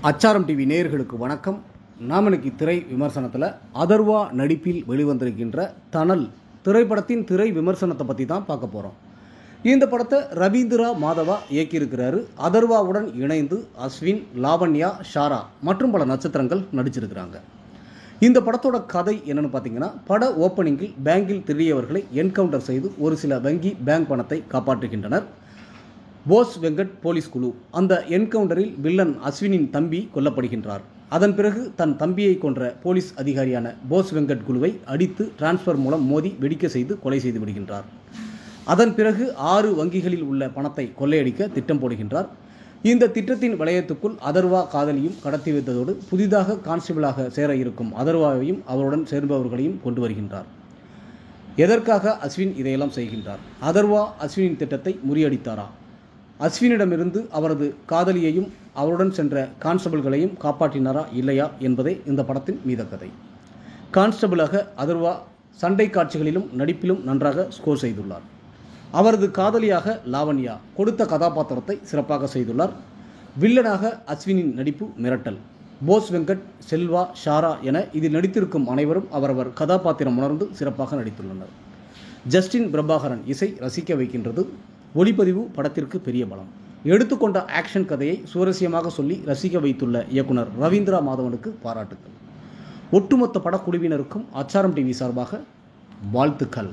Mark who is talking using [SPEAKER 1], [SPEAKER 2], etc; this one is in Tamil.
[SPEAKER 1] அச்சாரம் டிவி நேயர்களுக்கு வணக்கம். நாம் இன்னைக்கு திரை விமர்சனத்தில் அதர்வா நடிப்பில் வெளிவந்திருக்கின்ற தணல் திரைப்படத்தின் திரை விமர்சனத்தை பற்றி தான் பார்க்க போகிறோம். இந்த படத்தை ரவீந்திரா மாதவா இயக்கியிருக்கிறாரு. அதர்வாவுடன் இணைந்து அஸ்வின், லாவண்யா, ஷாரா மற்றும் பல நட்சத்திரங்கள் நடிச்சிருக்கிறாங்க. இந்த படத்தோட கதை என்னென்னு பார்த்தீங்கன்னா, பட ஓப்பனிங்கில் பேங்கில் திருடியவர்களை என்கவுண்டர் செய்து ஒரு சில வங்கி பேங்க் பணத்தை காப்பாற்றுகின்றனர் போஸ் வெங்கட் போலீஸ் குழு. அந்த என்கவுண்டரில் வில்லன் அஸ்வினின் தம்பி கொல்லப்படுகின்றார். அதன் பிறகு தன் தம்பியை கொன்ற போலீஸ் அதிகாரியான போஸ் வெங்கட் குழுவை அடித்து டிரான்ஸ்ஃபர் மூலம் மோதி வெடிக்க செய்து கொலை செய்து விடுகின்றார். அதன் பிறகு 6 வங்கிகளில் உள்ள பணத்தை கொள்ளையடிக்க திட்டம் போடுகின்றார். இந்த திட்டத்தின் வளையத்துக்குள் அதர்வா காதலியும் கடத்தி வைத்ததோடு புதிதாக கான்ஸ்டபிளாக சேர இருக்கும் அதர்வாவையும் அவருடன் சேர்ந்தவர்களையும் கொண்டு வருகின்றார். எதற்காக அஸ்வின் இதையெல்லாம் செய்கின்றார்? அதர்வா அஸ்வினின் திட்டத்தை முறியடித்தாரா? அஸ்வினிடமிருந்து அவரது காதலியையும் அவருடன் சென்ற கான்ஸ்டபிள்களையும் காப்பாற்றினாரா இல்லையா என்பதே இந்த படத்தின் மீத கதை. கான்ஸ்டபிளாக அதர்வா சண்டை காட்சிகளிலும் நடிப்பிலும் நன்றாக ஸ்கோர் செய்துள்ளார். அவரது காதலியாக லாவண்யா கொடுத்த கதாபாத்திரத்தை சிறப்பாக செய்துள்ளார். வில்லனாக அஸ்வினின் நடிப்பு மிரட்டல். போஸ் வெங்கட், செல்வா, ஷாரா என இதில் நடித்திருக்கும் அனைவரும் அவரவர் கதாபாத்திரம் உணர்ந்து சிறப்பாக நடித்துள்ளனர். ஜஸ்டின் பிரபாகரன் இசை ரசிக்க வைக்கின்றது. ஒளிப்பதிவு படத்திற்கு பெரிய பலம். எடுத்துக்கொண்ட ஆக்ஷன் கதையை சுவாரஸ்யமாக சொல்லி ரசிக்க வைத்துள்ள இயக்குனர் ரவீந்திரா மாதவனுக்கு பாராட்டுக்கள். ஒட்டுமொத்த படக்குழுவினருக்கும் அச்சாரம் டிவி சார்பாக வாழ்த்துக்கள்.